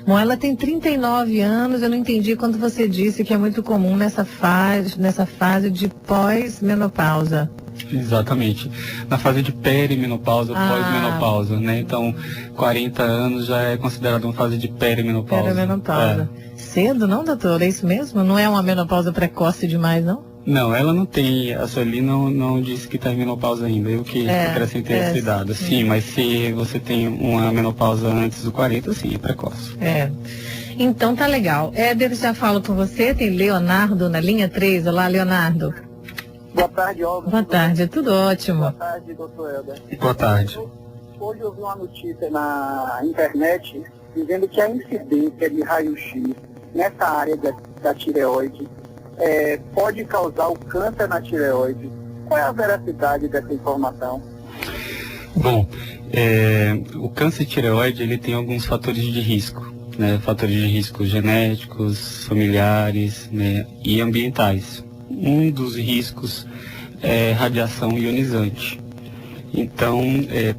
Bom, ela tem 39 anos, eu não entendi quando você disse que é muito comum nessa fase de pós-menopausa. Exatamente. Na fase de perimenopausa, pós-menopausa, né? Então, 40 anos já é considerado uma fase de perimenopausa. Perimenopausa. Cedo, não, doutora? É isso mesmo? Não é uma menopausa precoce demais, não? Não, ela não tem, a Sueli não disse que está em menopausa ainda, eu que acrescentei esse dado. Sim, mas se você tem uma menopausa antes do 40, sim, é precoce. Então tá legal. Éder já fala com você, tem Leonardo na linha 3. Olá, Leonardo. Boa tarde, Olga. Boa tarde, tudo ótimo. Boa tarde, doutor Helder. Boa tarde. Hoje eu vi uma notícia na internet dizendo que a incidência de raio-x nessa área da tireoide pode causar o câncer na tireoide. Qual é a veracidade dessa informação? Bom, o câncer de tireoide ele tem alguns fatores de risco, né? Fatores de risco genéticos, familiares, né? E ambientais. Um dos riscos é radiação ionizante. Então,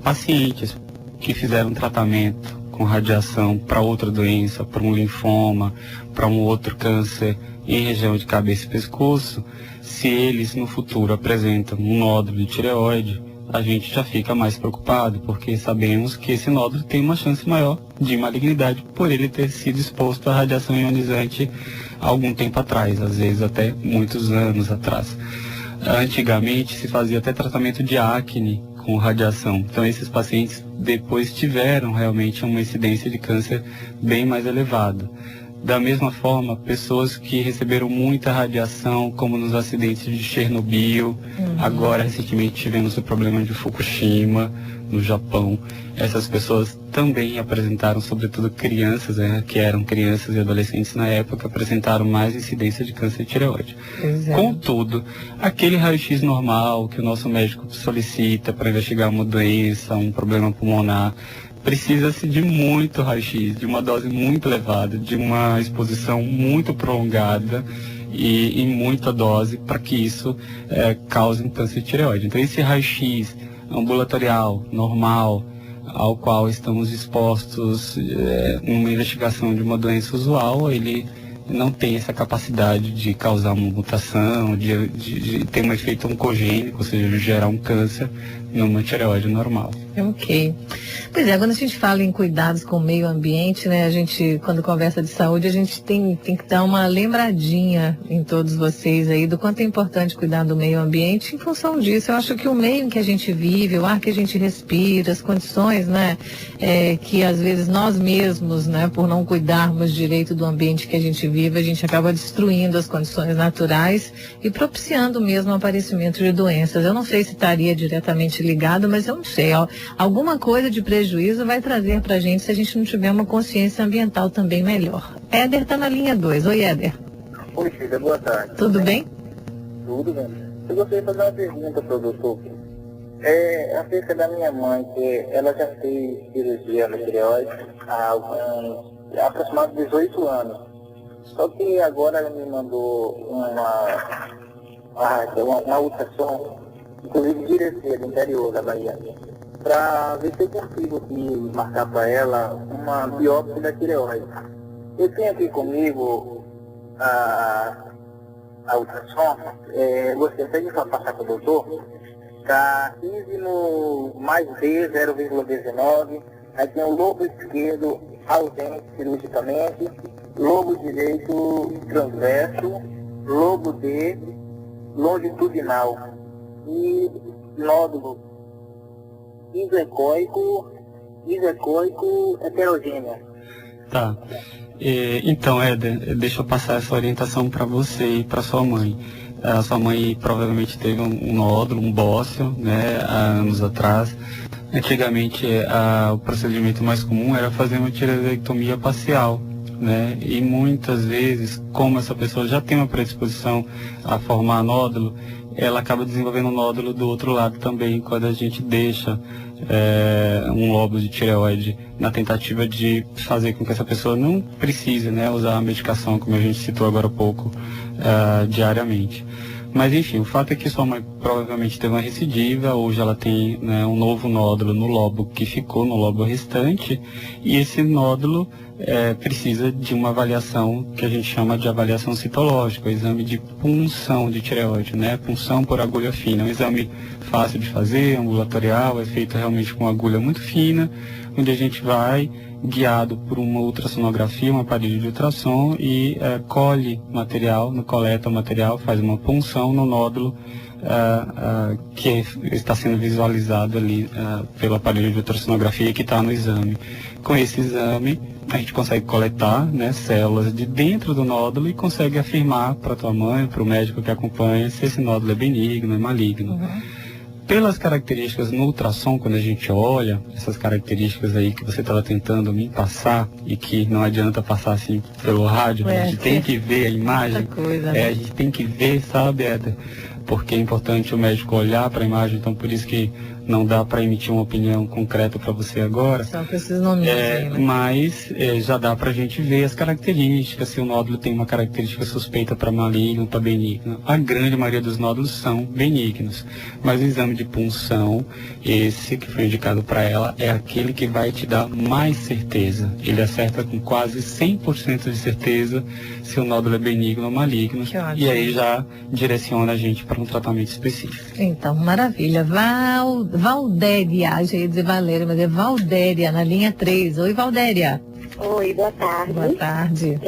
pacientes que fizeram tratamento com radiação para outra doença, para um linfoma, para um outro câncer em região de cabeça e pescoço, se eles no futuro apresentam um nódulo de tireoide, a gente já fica mais preocupado, porque sabemos que esse nódulo tem uma chance maior de malignidade por ele ter sido exposto à radiação ionizante há algum tempo atrás, às vezes até muitos anos atrás. Antigamente se fazia até tratamento de acne com radiação, então esses pacientes depois tiveram realmente uma incidência de câncer bem mais elevada. Da mesma forma, pessoas que receberam muita radiação, como nos acidentes de Chernobyl, agora recentemente tivemos o problema de Fukushima, no Japão. Essas pessoas também apresentaram, sobretudo crianças, que eram crianças e adolescentes na época, apresentaram mais incidência de câncer de tireoide. Contudo, aquele raio-x normal que o nosso médico solicita para investigar uma doença, um problema pulmonar, precisa-se de muito raio-x, de uma dose muito elevada, de uma exposição muito prolongada e em muita dose para que isso cause um câncer de tireoide. Então esse raio-x ambulatorial, normal, ao qual estamos expostos numa investigação de uma doença usual, ele não tem essa capacidade de causar uma mutação, de ter um efeito oncogênico, ou seja, de gerar um câncer numa tireoide normal. Ok. Pois é, quando a gente fala em cuidados com o meio ambiente, né, a gente, quando conversa de saúde, a gente tem que dar uma lembradinha em todos vocês aí do quanto é importante cuidar do meio ambiente. Em função disso, eu acho que o meio em que a gente vive, o ar que a gente respira, as condições, né, que às vezes nós mesmos, né, por não cuidarmos direito do ambiente que a gente vive, a gente acaba destruindo as condições naturais e propiciando mesmo o aparecimento de doenças. Eu não sei se estaria diretamente ligado, mas eu não sei, alguma coisa de prejuízo vai trazer pra gente se a gente não tiver uma consciência ambiental também melhor. Éder tá na linha 2. Oi, Éder. Oi, filha, boa tarde. Tudo bem? Tudo bem. Eu gostaria de fazer uma pergunta para o doutor. Acerca da minha mãe, que ela já fez cirurgia na tireoide há aproximadamente 18 anos. Só que agora ela me mandou uma ultrassom, inclusive de Irecê, do interior da Bahia, para ver se eu consigo aqui marcar para ela uma biópsia da tireoide. Eu tenho aqui comigo a ultrassom, você pede para passar para o doutor, está 15 no mais B, 0,19, aí tem o lobo esquerdo ausente cirurgicamente, lobo direito transverso, lobo D longitudinal e nódulo isecoico heterogêneo. Tá. Então, Éder, deixa eu passar essa orientação para você e para sua mãe. A sua mãe provavelmente teve um nódulo, um bócio, né, há anos atrás. Antigamente, o procedimento mais comum era fazer uma tireoidectomia parcial, né? E muitas vezes, como essa pessoa já tem uma predisposição a formar nódulo, ela acaba desenvolvendo um nódulo do outro lado também, quando a gente deixa um lobo de tireoide na tentativa de fazer com que essa pessoa não precise, né, usar a medicação, como a gente citou agora há pouco, diariamente. Mas enfim, o fato é que sua mãe provavelmente teve uma recidiva, hoje ela tem, né, um novo nódulo no lobo que ficou no lobo restante, e esse nódulo precisa de uma avaliação que a gente chama de avaliação citológica, o exame de punção de tireoide, né? Punção por agulha fina, um exame fácil de fazer, ambulatorial, é feito realmente com agulha muito fina, onde a gente vai guiado por uma ultrassonografia, um aparelho de ultrassom e colhe material, coleta o material, faz uma punção no nódulo que está sendo visualizado ali pelo aparelho de ultrassonografia que está no exame. Com esse exame, a gente consegue coletar, né, células de dentro do nódulo e consegue afirmar para a tua mãe, para o médico que acompanha, se esse nódulo é benigno, é maligno. Uhum. Pelas características no ultrassom, quando a gente olha, essas características aí que você estava tentando me passar e que não adianta passar assim pelo rádio, a gente tem que ver a imagem, coisa, né? A gente tem que ver, sabe, Éder? Porque é importante o médico olhar para a imagem, então por isso que não dá para emitir uma opinião concreta para você agora. Só com esses nomes aí, né? Mas já dá para a gente ver as características, se o nódulo tem uma característica suspeita para maligno, para benigno. A grande maioria dos nódulos são benignos, mas o exame de punção, esse que foi indicado para ela, é aquele que vai te dar mais certeza. Ele acerta com quase 100% de certeza se o nódulo é benigno ou maligno. E aí já direciona a gente para um tratamento específico. Então, maravilha. Valdéria, já ia dizer Valéria, mas é Valdéria, na linha 3. Oi, Valdéria. Oi, boa tarde. Boa tarde.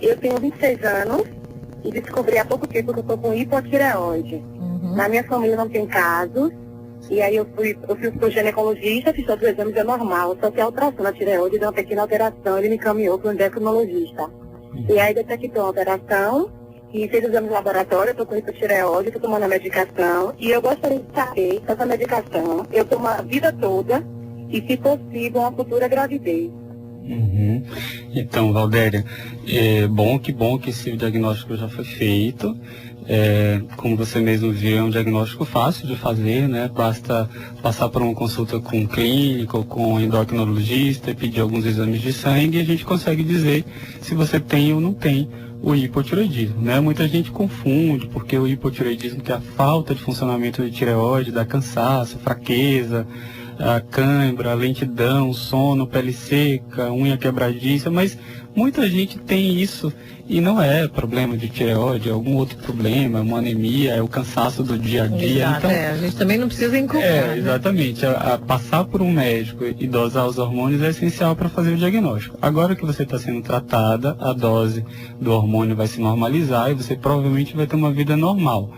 Eu tenho 26 anos e descobri há pouco tempo que eu estou com hipotireoide. Uhum. Na minha família não tem casos. E aí eu fui pro ginecologista, fiz todos os exames, é normal. Só que a ultrassom na tireoide deu uma pequena alteração, ele me encaminhou para um endocrinologista. E aí detectou a alteração e fez exame de laboratório, eu estou com hipotireoide, estou tomando a medicação. E eu gostaria de saber se essa medicação eu tomo a vida toda e, se possível, uma futura gravidez. Uhum. Então, Valdéria, que bom que esse diagnóstico já foi feito. Como você mesmo viu, é um diagnóstico fácil de fazer, né? Basta passar por uma consulta com um clínico, com um endocrinologista e pedir alguns exames de sangue e a gente consegue dizer se você tem ou não tem o hipotireoidismo, né? Muita gente confunde, porque o hipotireoidismo, que é a falta de funcionamento de tireoide, dá cansaço, fraqueza, a cãibra, lentidão, sono, pele seca, unha quebradiça, mas muita gente tem isso e não é problema de tireoide, é algum outro problema, é uma anemia, é o cansaço do dia a dia. Exato, então, a gente também não precisa inculcar. Exatamente. Passar por um médico e dosar os hormônios é essencial para fazer o diagnóstico. Agora que você está sendo tratada, a dose do hormônio vai se normalizar e você provavelmente vai ter uma vida normal.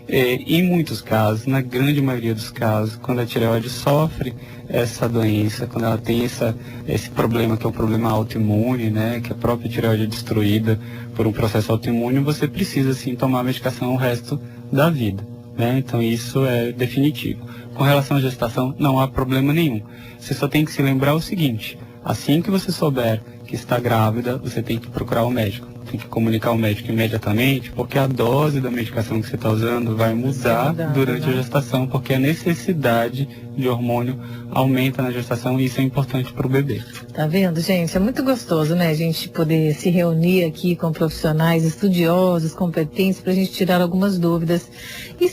Em muitos casos, na grande maioria dos casos, quando a tireoide sofre essa doença, quando ela tem esse problema, que é um problema autoimune, né, que a própria tireoide é destruída por um processo autoimune, você precisa sim tomar medicação o resto da vida, né? Então isso é definitivo. Com relação à gestação, não há problema nenhum. Você só tem que se lembrar o seguinte: assim que você souber que está grávida, você tem que procurar o médico. Tem que comunicar ao médico imediatamente, porque a dose da medicação que você está usando vai mudar durante a gestação, porque a necessidade de hormônio aumenta na gestação e isso é importante para o bebê. Tá vendo, gente? É muito gostoso, né? A gente poder se reunir aqui com profissionais estudiosos, competentes, para a gente tirar algumas dúvidas. E